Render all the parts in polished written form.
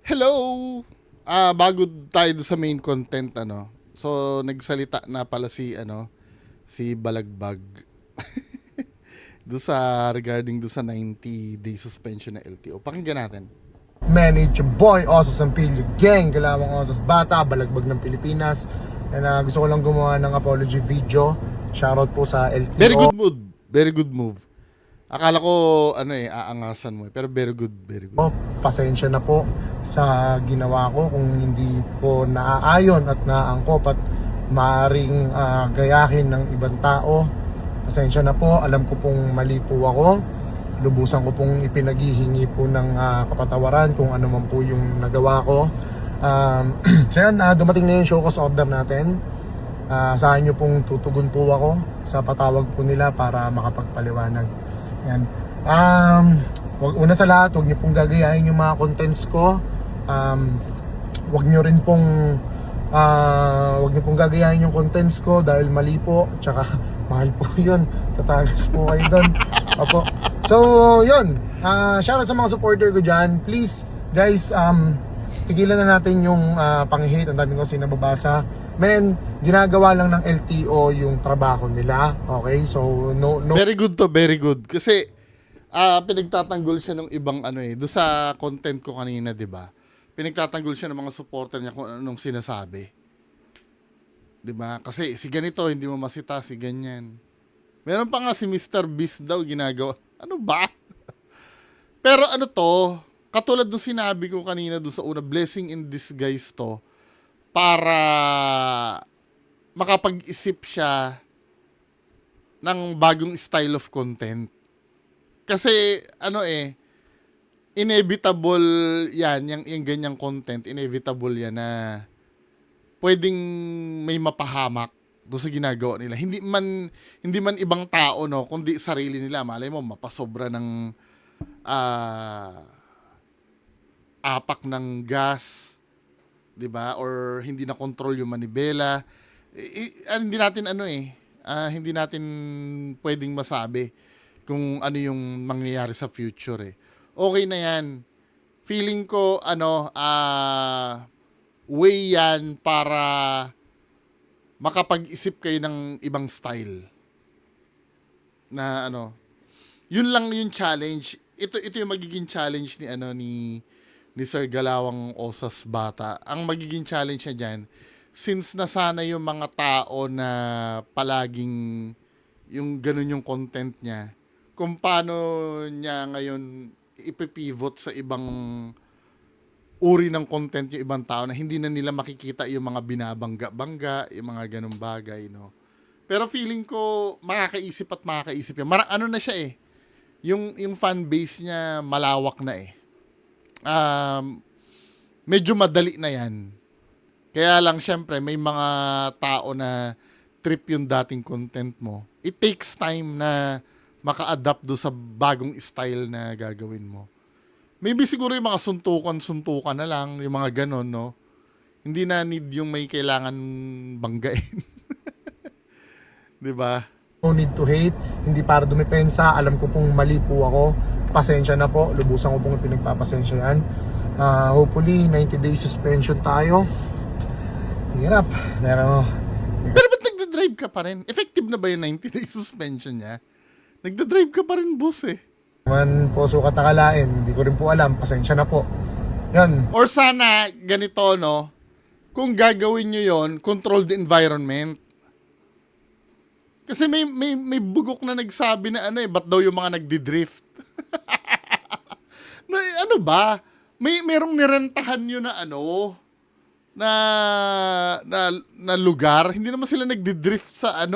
Hello! Bago tayo doon sa main content, ano. So, nagsalita na pala si Balagbag. Doon sa, regarding doon sa 90-day suspension na LTO. Pakinggan natin. Man, it's your boy, Osos Ampilio Gang, Galawang Osos Bata, Balagbag ng Pilipinas. And gusto ko lang gumawa ng apology video. Shoutout po sa LTO. Very good mood. Very good move. Akala ko, aangasan mo. Pero very good, very good. Pasensya na po sa ginawa ko kung hindi po naaayon at naangkop at maaring gayahin ng ibang tao. Pasensya na po, alam ko pong mali po ako. Lubusan ko pong ipinaghihingi po ng kapatawaran kung ano man po yung nagawa ko. So yan, dumating na yung show cause order natin. Saan nyo pong tutugon po ako sa patawag po nila para makapagpaliwanag. Yan. Una sa lahat, huwag nyo pong gagayahin yung mga contents ko. Huwag nyo rin pong gagayahin yung contents ko dahil mali po. Tsaka mahal po yun. Tatagas po kayo doon. Opo. So, yun. Shoutout sa mga supporter ko dyan. Please, guys, tigilan na natin yung pang-hate. Ang dami ko sinababasa. Men, ginagawa lang ng LTO yung trabaho nila. Okay? So, no. Very good to, very good. Kasi, pinagtatanggol siya ng ibang doon sa content ko kanina, di ba? Pinagtatanggol siya ng mga supporter niya kung anong sinasabi. Di ba? Kasi si ganito, hindi mo masita, si ganyan. Meron pa nga si Mr. Beast daw ginagawa. Ano ba? Pero ano to, katulad ng sinabi ko kanina doon sa una, blessing in disguise to para makapag-isip siya ng bagong style of content. Kasi inevitable yan, yung ganyang content, inevitable yan na pwedeng may mapahamak doon sa ginagawa nila. Hindi man ibang tao, no, kundi sarili nila. Malay mo, mapasobra ng apak ng gas, 'di ba? Or hindi na control yung manibela. Hindi natin pwedeng masabi kung ano yung mangyayari sa future eh. Okay na yan. Feeling ko way yan para makapag-isip kayo ng ibang style. Na yun lang yung challenge. Ito yung magiging challenge ni Sir Galawang Osas Bata. Ang magiging challenge niya diyan, since nasana yung mga tao na palaging yung ganun yung content niya, kung paano niya ngayon ipipivot sa ibang uri ng content yung ibang tao na hindi na nila makikita yung mga binabangga-bangga, yung mga ganung bagay, no? Pero feeling ko makakaisip yan. Na siya eh. Yung fan base niya malawak na eh. Medyo madali na yan. Kaya lang syempre may mga tao na trip yung dating content mo. It takes time na maka-adapt do sa bagong style na gagawin mo. Maybe siguro yung mga suntukan na lang, yung mga ganon, no? Hindi na need yung may kailangan banggain. 'Di ba? No need to hate, hindi para dumipensa. Alam ko pong mali po ako. Pasensya na po, lubusan ko pong pinagpapasensya yan. Hopefully 90 days suspension tayo. Hirap, pero ba't nagda-drive ka pa rin? Effective na ba yung 90 days suspension niya? Nagda-drive ka pa rin, boss eh. man po sukat nakalain, hindi ko rin po alam. Pasensya na po. Yan. Or sana ganito, no? Kung gagawin nyo yon, control the environment. Kasi may bugok na nagsabi na ba't daw yung mga nagdi-drift? Na, ano ba? Merong nirentahan yun na na lugar. Hindi naman sila nagdi-drift sa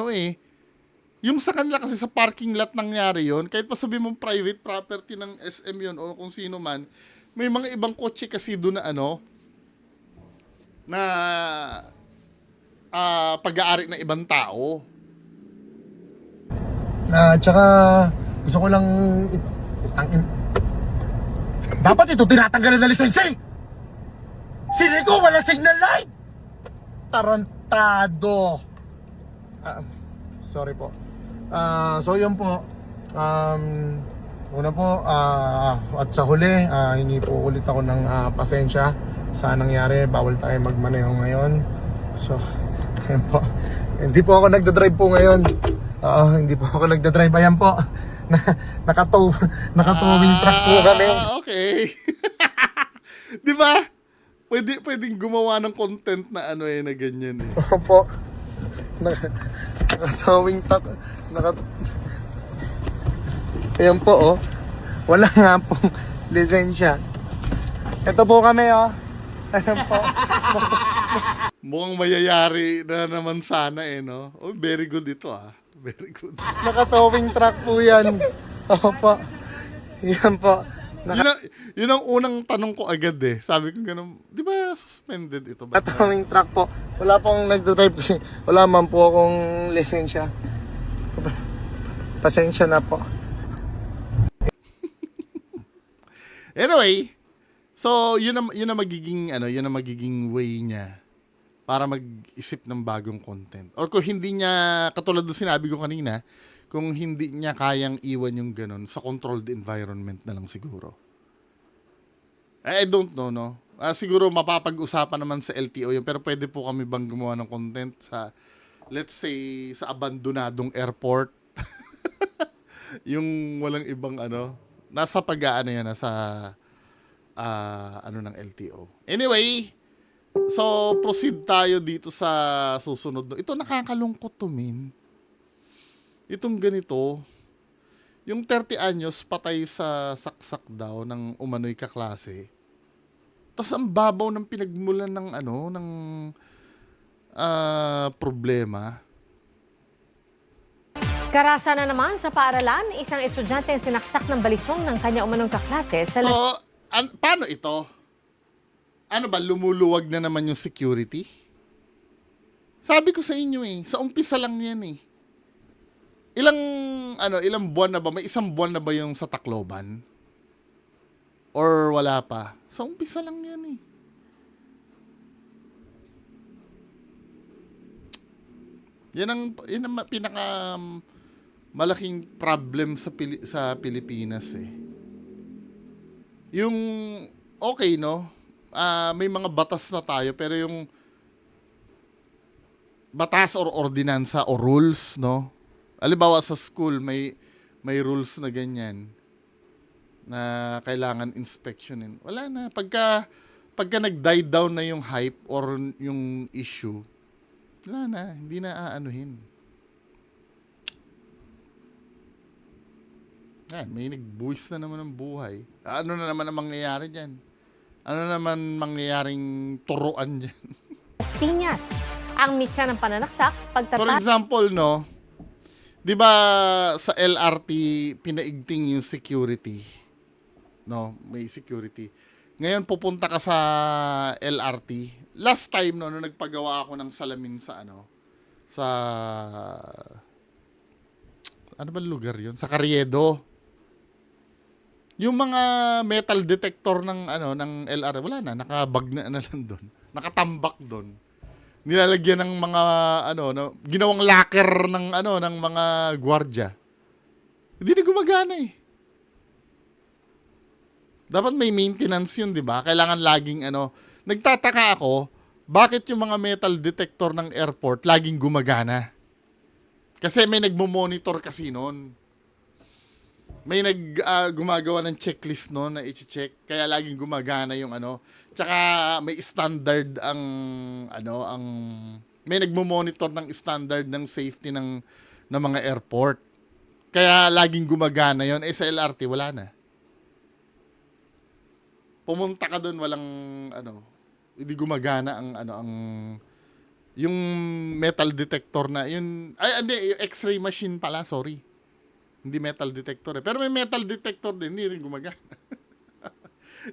Yung sa kanila kasi sa parking lot nangyari yon, kahit pa sabi mong private property ng SM yon o kung sino man, may mga ibang kotse kasi doon na pag-aari ng ibang tao. Tsaka gusto ko lang itangin. Dapat ito tinatanggalan na lisensya eh. Sili ko walang signal light. Tarantado. Sorry po. So yun po. Una po, at sa huli, hingi po ulit ako ng pasensya sa nangyari. Bawal tayo magmaneho ngayon. So, ayan po. Hindi po ako nagdadrive po ngayon. Hindi po ako nagdadrive. Ayan po. Nakatowing truck po kami. Okay. Di ba? Pwedeng gumawa ng content na ano na ganyan eh. Opo. Nakatowing truck. Ayan po, oh. Wala nga pong lisensya. Ito po kami, oh. Ayan po. Mukhang mayayari na naman sana eh, no? Oh, very good ito ah. Very good. Nakatowing truck po yan. Opo. Yan po. Yun ang unang tanong ko agad eh. Sabi ko ganun, di ba suspended ito? Nakatowing truck po. Wala pong nagdodrive kasi wala man po akong lisensya. Pasensya na po. Anyway, so yun ang magiging way niya para mag-isip ng bagong content. Or kung hindi niya, katulad ng sinabi ko kanina, kung hindi niya kayang iwan yung ganun, sa controlled environment na lang siguro. I don't know, no? Siguro mapapag-usapan naman sa LTO yun, pero pwede po kami bang gumawa ng content sa, let's say, sa abandonadong airport. Yung walang ibang nasa pag-aano yan, nasa ng LTO. Anyway, so proceed tayo dito sa susunod. Ito nakakalungkot to, min. Itong ganito, yung 30 anyos patay sa saksak daw ng umano'y kaklase. Tapos ang babaw ng pinagmulan ng problema. Karasa na naman sa paaralan, isang estudyante ang sinaksak ng balisong ng kanya umanong kaklase sa... So, paano ito? Ano ba, lumuluwag na naman yung security? Sabi ko sa inyo eh, sa umpisa lang yan eh. Ilang buwan na ba? May isang buwan na ba yung sa Tacloban? Or wala pa? Sa umpisa lang yan eh. Yan ang pinaka malaking problem sa Pilipinas eh. Yung okay, no? May mga batas na tayo pero yung batas or ordinansa o rules, no? Halimbawa sa school may rules na ganyan na kailangan inspectionin. Wala na. Pagka nag-die down na yung hype or yung issue, wala na. Hindi na aanuhin. Yan, may nagbuwis na naman ng buhay. Ano na naman ang mangyayari dyan? Ano naman mangyayaring turuan dyan? Las Piñas. Ang mitya ng pananaksak, For example, no, di ba sa LRT pinaigting yung security? No, may security. Ngayon pupunta ka sa LRT. Last time no, nung nagpagawa ako ng salamin sa sa ano ba lugar yun? Sa Carriedo. Yung mga metal detector ng ng LRT, wala na, nakabag na lang doon. Nakatambak doon. Nilalagyan ng mga ginawang locker ng mga gwardiya. Hindi na gumagana eh. Dapat may maintenance yun, di ba? Kailangan laging nagtataka ako, bakit yung mga metal detector ng airport laging gumagana? Kasi may nagmo-monitor kasi noon. May gumagawa ng checklist noon na i-check, kaya laging gumagana yung Tsaka may standard may nagmo-monitor ng standard ng safety ng mga airport. Kaya laging gumagana yon. Sa LRT wala na. Pumunta ka doon, walang hindi gumagana ang yung metal detector na yun, hindi, yung x-ray machine pala, sorry. Hindi metal detector eh. Pero may metal detector din, hindi rin gumagana.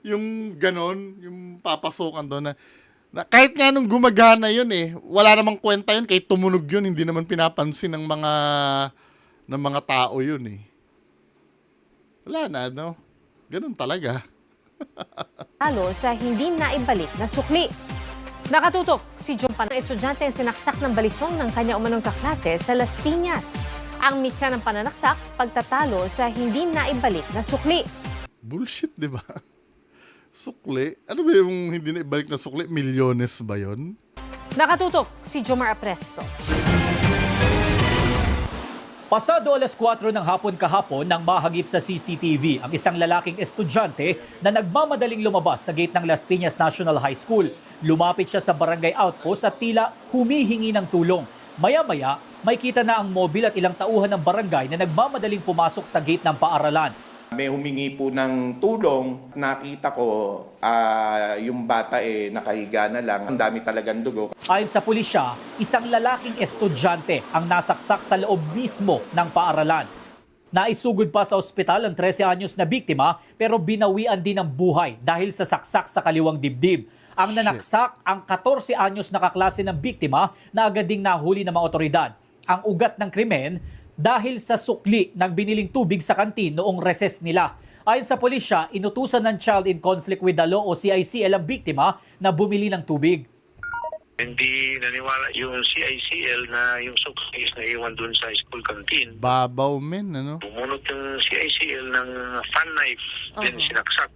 Yung ganon, yung papasokan doon na kahit nga nung gumagana yun eh, wala namang kwenta yun, kahit tumunog yun, hindi naman pinapansin ng mga tao yun eh. Wala na, Ganon talaga. Lalo sa hindi naibalik na sukli. Nakatutok si John Pan, estudyante ang sinaksak ng balisong ng kanya umanong kaklase sa Las Piñas. Ang mitya ng pananaksak, pagtatalo sa hindi naibalik na sukli. Bullshit, di ba? Sukli? Ano ba yung hindi na ibalik na sukli? Milyones ba yon? Nakatutok si Jomar Apresto. Pasado alas 4 ng hapon kahapon nang mahagip sa CCTV ang isang lalaking estudyante na nagmamadaling lumabas sa gate ng Las Piñas National High School. Lumapit siya sa barangay outpost at tila humihingi ng tulong. Maya-maya, may kita na ang mobil at ilang tauhan ng barangay na nagmamadaling pumasok sa gate ng paaralan. May humingi po ng tulong. Nakita ko yung bata nakahiga na lang. Ang dami talagang dugo. Ayon sa pulisya, isang lalaking estudyante ang nasaksak sa loob mismo ng paaralan. Naisugod pa sa ospital ang 13 anyos na biktima pero binawian din ng buhay dahil sa saksak sa kaliwang dibdib. Ang nanaksak ang 14 anyos na kaklase ng biktima na agad ding nahuli ng mga otoridad. Ang ugat ng krimen dahil sa sukli ng biniling tubig sa kantin noong recess nila. Ayon sa pulisya, inutusan ng Child in Conflict with the Law o CICL ang biktima na bumili ng tubig. Hindi naniwala yung CICL na yung sukli is naiwan dun sa school canteen. Babaw men, ano? Bumunot yung CICL ng fan knife, then sinaksak.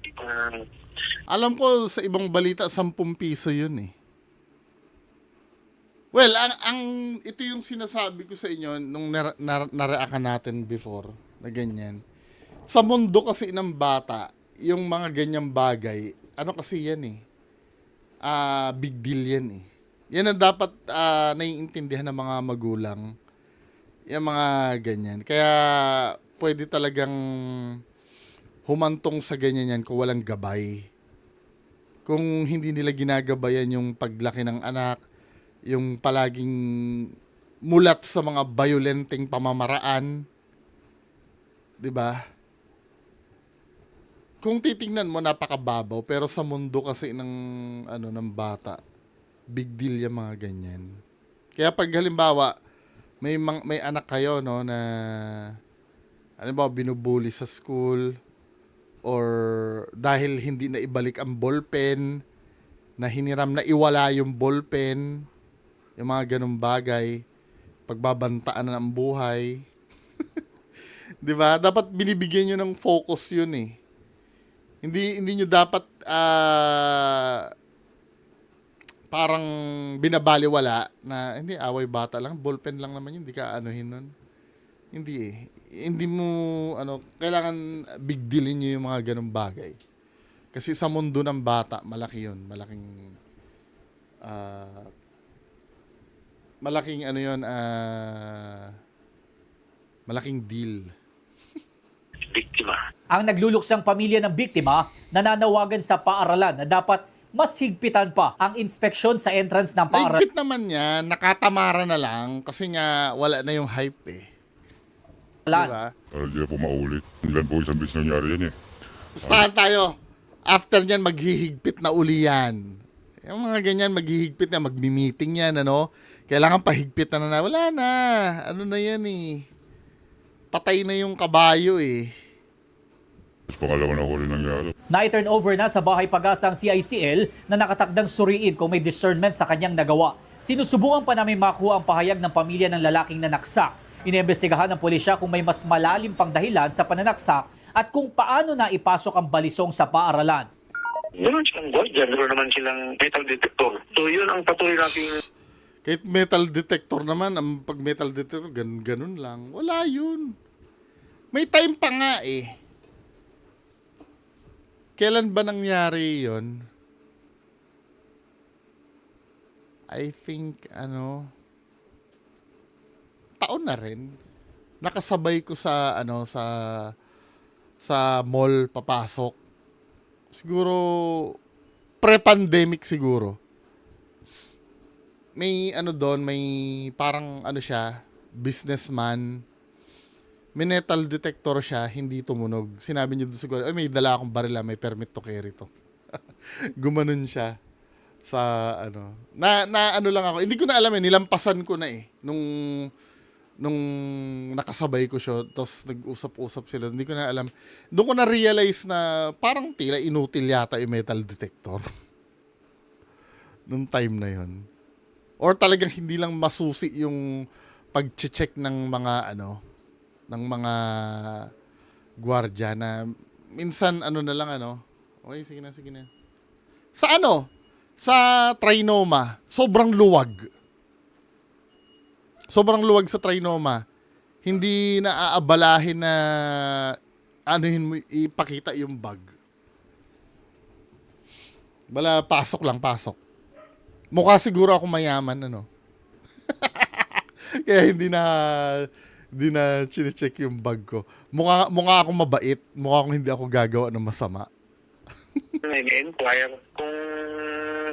Alam ko sa ibang balita, 10 piso yun eh. Well, ito yung sinasabi ko sa inyo nung nareakan natin before na ganyan. Sa mundo kasi ng bata, yung mga ganyang bagay, ano kasi yan eh, big deal yan eh. Yan ang dapat naiintindihan ng mga magulang, yung mga ganyan. Kaya pwede talagang humantong sa ganyan yan kung walang gabay. Kung hindi nila ginagabayan yung paglaki ng anak, yung palaging mulat sa mga violenteng pamamaraan, 'di ba? Kung titingnan mo napakababaw pero sa mundo kasi ng bata, big deal yung mga ganyan. Kaya pag halimbawa may anak kayo no na halimbawa binubuli sa school or dahil hindi na ibalik ang ballpen, na hiniram na iwala yung ballpen, yung mga ganung bagay, pagbabantaan na ng buhay. 'Di ba? Dapat binibigyan niyo ng focus 'yun eh. Hindi niyo dapat parang binabaliwala na hindi away bata lang, ballpen lang naman 'yun, hindi ka anuhin nun. Hindi eh. Hindi mo kailangan big dealin niyo yung mga ganung bagay. Kasi sa mundo ng bata, malaki 'yun, malaking deal. Biktima. Ang nagluluksang pamilya ng biktima nananawagan sa paaralan na dapat mas higpitan pa ang inspeksyon sa entrance ng paaralan. Naigpit naman yan, nakatamara na lang kasi nga wala na yung hype eh. Diba? Hindi na po maulit. Ilan po isang beses nangyari yan eh. Stahan tayo. After nyan, maghihigpit na uli yan. Yung mga ganyan, maghihigpit na, magmi-meeting yan, ano? Kailangan pahigpit na. Wala na. Ano na yan eh. Patay na yung kabayo eh. Tapos pangalawa na huli nangyari. Na-turn over na sa Bahay Pag-asa ang CICL na nakatakdang suriin kung may discernment sa kanyang nagawa. Sinusubukan pa namin makuha ang pahayag ng pamilya ng lalaking nanaksak. Iniimbestigahan ng pulisya kung may mas malalim pang dahilan sa pananaksak at kung paano na ipasok ang balisong sa paaralan. Meron silang guardian, meron naman silang metal detector. So yun ang patuloy nating Kahit metal detector naman, ang pag metal detector, ganun lang. Wala yun. May time pa nga eh. Kailan ba nangyari yon? I think, taon na rin. Nakasabay ko sa mall papasok. Siguro, pre-pandemic siguro. May doon, may parang siya, businessman. May metal detector siya, hindi tumunog. Sinabi niya doon siguro, may dala akong barila, may permit to carry to. Gumanon siya sa Na lang ako. Hindi ko na alam nilampasan ko na nung nakasabay ko siya, tapos nag-usap-usap sila. Hindi ko na alam. Doon ko na-realize na parang tila inutil yata yung metal detector. Nung time na yon. Or talagang hindi lang masusi yung pag-check ng mga ng mga gwardiya na minsan ano na lang ano. Okay, sige na, sige na. Sa ano? Sa Trinoma, sobrang luwag. Sobrang luwag sa Trinoma. Hindi na aabalahin na anuhin mo, ipakita yung bag. Bala, pasok lang, pasok. Mukha siguro ako mayaman, ano. Kaya hindi na chine-check yung bag ko. Mukha akong mabait. Mukha akong hindi ako gagawa ng masama. Nag-inquire kung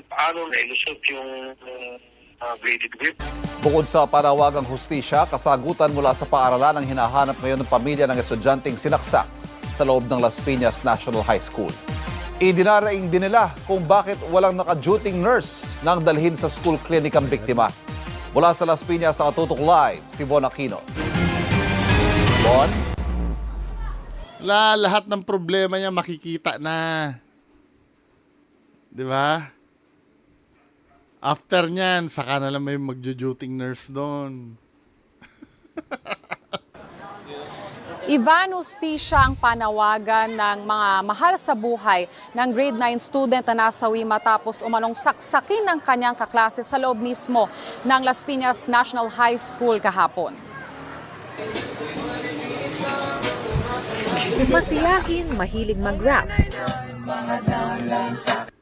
paano nailusot yung graded grip. Bukod sa panawagang hustisya, kasagutan mula sa paaralan ang hinahanap ngayon ng pamilya ng estudyanteng sinaksak sa loob ng Las Piñas National High School. Idinaraing din nila kung bakit walang naka-duting nurse nang dalhin sa school clinic ang biktima. Mula sa Las Piñas sa Katutok Live, si Bon Aquino. Bon? Lahat ng problema niya makikita na. 'Di ba? After niyan, saka na lang may magjo-duting nurse doon. Ivan, hustisya ang panawagan ng mga mahal sa buhay ng grade 9 student na nasawi matapos umanong saksakin ng kanyang kaklase sa loob mismo ng Las Piñas National High School kahapon. Masiyahin, mahilig mag-rap.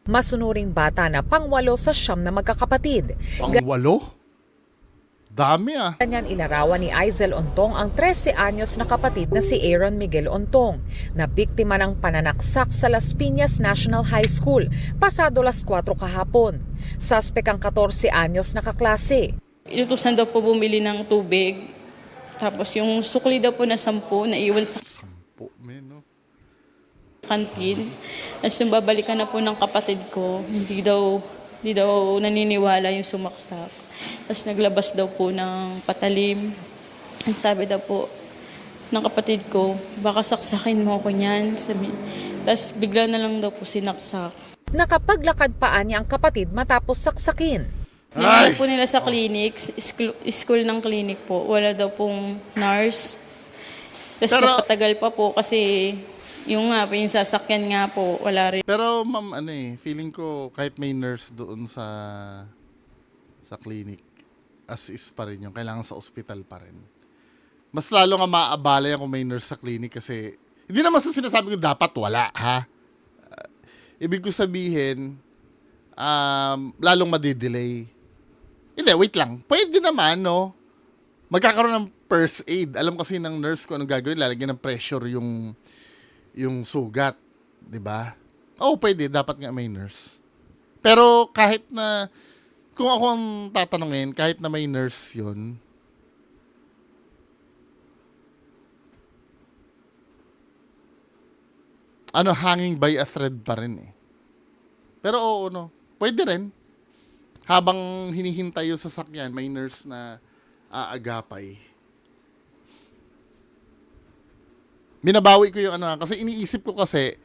Masunuring bata na pang-8 sa 9 na magkakapatid. Pang-8? Dami ah. Ganyan ilarawan ni Aizel Ontong ang 13 anyos na kapatid na si Aaron Miguel Ontong na biktima ng pananaksak sa Las Piñas National High School pasado las 4 kahapon. Suspect ang 14 anyos na kaklase. Inutusan daw po bumili ng tubig. Tapos yung sukli daw po na 10 na iwan sa 10, men, no? kantin. Tapos yung babalikan na po ng kapatid ko, hindi daw naniniwala yung sumaksak. Tapos naglabas daw po ng patalim. Ang sabi daw po ng kapatid ko, baka saksakin mo ako niyan. Tapos bigla na lang daw po sinaksak. Nakapaglakad paan niya ang kapatid matapos saksakin. Nilala po nila sa clinic, school ng clinic po. Wala daw pong nurse. Tapos napatagal pa po kasi yung sasakyan nga po, wala rin. Pero ma'am, feeling ko kahit may nurse doon sa clinic, as is pa rin yung kailangan sa ospital pa rin. Mas lalo nga maaabala yan kung may nurse sa clinic kasi hindi naman sa sinasabi ko dapat wala, ha? Ibig ko sabihin, lalong madidelay. Hindi, wait lang. Pwede naman, no? Magkakaroon ng first aid. Alam kasi ng nurse kung anong gagawin, lalagyan ng pressure yung sugat, 'di ba? Oh, pwede, dapat nga may nurse. Pero kahit na kung ako ang tatanungin, kahit na may nurse 'yun, hanging by a thread pa rin eh. Pero oo, no. Pwede rin. Habang hinihintay yung sasakyan, may nurse na aagapay. Binabawi ko yung kasi iniisip ko kasi,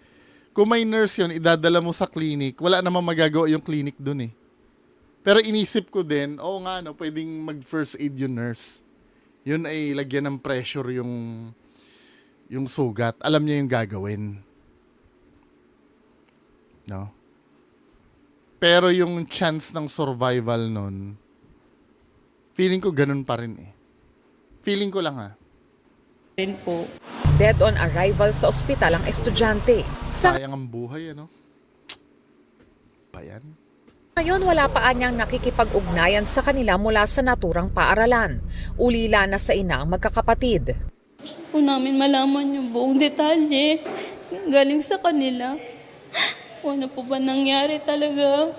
kung may nurse yun, idadala mo sa clinic, wala namang magagawa yung clinic dun eh. Pero inisip ko din, pwedeng mag-first aid yung nurse. Yun ay lagyan ng pressure yung sugat. Alam niya yung gagawin. No? Pero yung chance ng survival nun, feeling ko ganun pa rin eh. Feeling ko lang Rin po. Dead on arrival sa ospital ang estudyante. Sayang ang buhay, Bayan. Ngayon wala pa anyang nakikipag-ugnayan sa kanila mula sa naturang paaralan. Ulila na sa ina ang magkakapatid. Po namin malaman yung buong detalye galing sa kanila. Ano po ba nangyari talaga?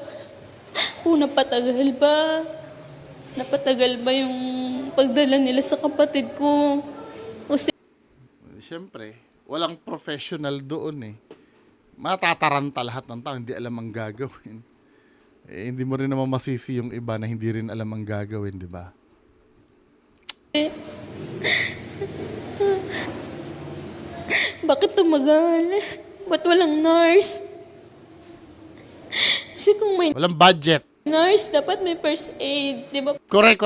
Napatagal ba? Napatagal ba yung pagdala nila sa kapatid ko? Siyempre, walang professional doon eh. Matataranta lahat ng tao, hindi alam ang gagawin. Hindi mo rin naman masisi yung iba na hindi rin alam ang gagawin, di ba? Bakit tumagal? Ba't walang nurse? Kasi kung may Walang budget. nurse, dapat may first aid, di ba Correct.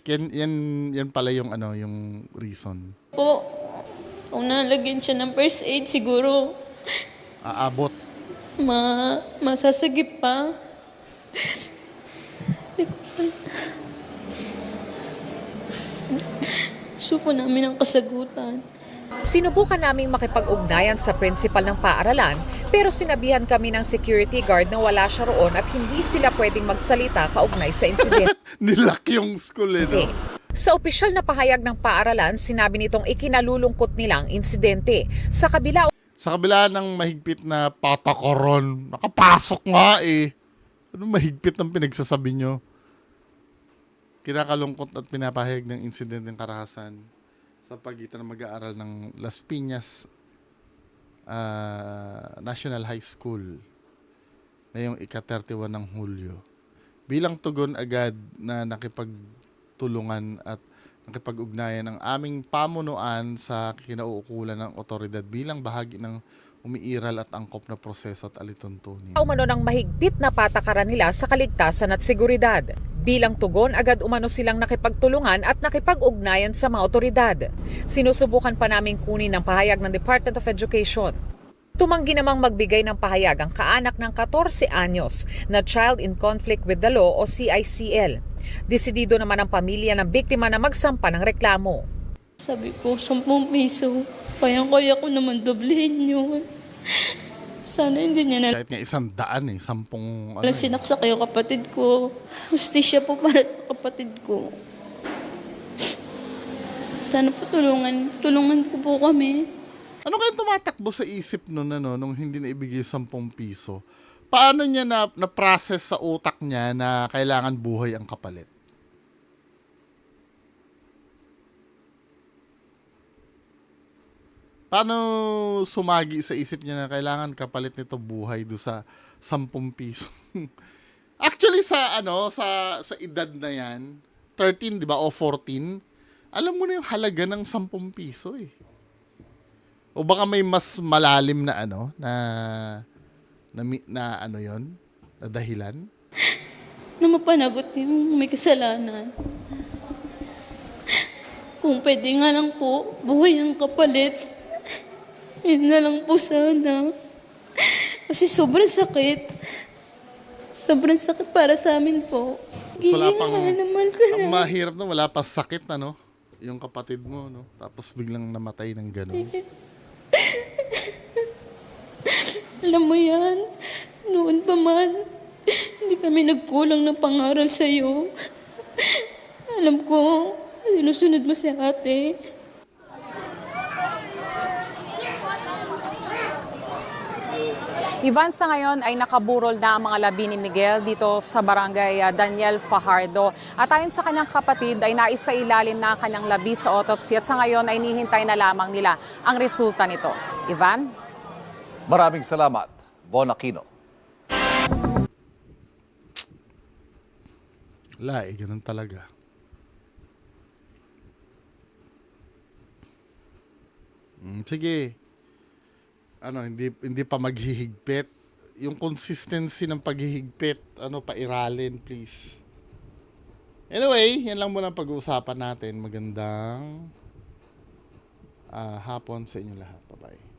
Yan pala yung yung reason. po? Kung nalagyan siya ng first aid, siguro Aabot. masasagip pa. Hindi ko gusto po namin ang kasagutan. Sinubukan naming makipag-ugnayan sa principal ng paaralan pero sinabihan kami ng security guard na wala siya roon at hindi sila pwedeng magsalita kaugnay sa insidente. Nilak yung school no? Sa opisyal na pahayag ng paaralan, sinabi nitong ikinalulungkot nilang insidente. Sa kabila ng mahigpit na patakaron, nakapasok nga eh. Ano mahigpit ng pinagsasabi nyo? Kinakalungkot at pinapahayag ng insidente ng karahasan sa pagitan ng mag-aaral ng Las Piñas National High School ngayong ika-31 ng Hulyo. Bilang tugon agad na nakipagtulungan at nakipag-ugnayan ang aming pamunuan sa kinauukulan ng otoridad bilang bahagi ng umiiral at angkop na proseso at alituntunin. umano ng mahigpit na patakaran nila sa kaligtasan at seguridad. Bilang tugon, agad umano silang nakipagtulungan at nakipag-ugnayan sa mga otoridad. Sinusubukan pa naming kunin ang pahayag ng Department of Education. Tumanggi namang magbigay ng pahayag ang kaanak ng 14 anyos na Child in Conflict with the Law o CICL. Desidido naman ang pamilya ng biktima na magsampa ng reklamo. Sabi ko, 10 piso. Kaya ko naman doblehin yun. Sana hindi niya na... Kahit nga 100 10 Sinaksak yung kapatid ko. Hustisya po para sa kapatid ko. Sana po tulungan ko po kami. Ano kaya tumatakbo sa isip nun, nung hindi na ibigay 10 piso? Paano niya na-process sa utak niya na kailangan buhay ang kapalit? Paano sumagi sa isip niya na kailangan kapalit nito buhay do sa 10 piso? Actually sa edad na yan, 13 'di ba o 14, alam mo na yung halaga ng 10 piso eh. O baka may mas malalim na na dahilan? Na mapanagot yung may kasalanan. Kung pwede nga lang po, buhay ang kapalit. Yun na lang po sana. Kasi sobrang sakit. Sobrang sakit para sa amin po. So, wala pang, naman ka na. ang mahirap na wala pa sakit yung kapatid mo, no? Tapos biglang namatay ng gano'n. Alam mo yan, noon pa man, hindi kami nagkulang ng pangaral sa'yo. Alam ko, sinusunod mo si ate. Ivan, sa ngayon ay nakaburol na ang mga labi ni Miguel dito sa barangay Daniel Fajardo. At ayon sa kanyang kapatid ay naisailalim na ang kanyang labi sa autopsy at sa ngayon ay nihintay na lamang nila ang resulta nito. Ivan? Maraming salamat, Von Aquino. Wala ganun talaga. Sige. Hindi pa maghihigpit. Yung consistency ng paghihigpit, pairalin, please. Anyway, yan lang muna ang pag-uusapan natin. Magandang hapon sa inyo lahat. Bye-bye.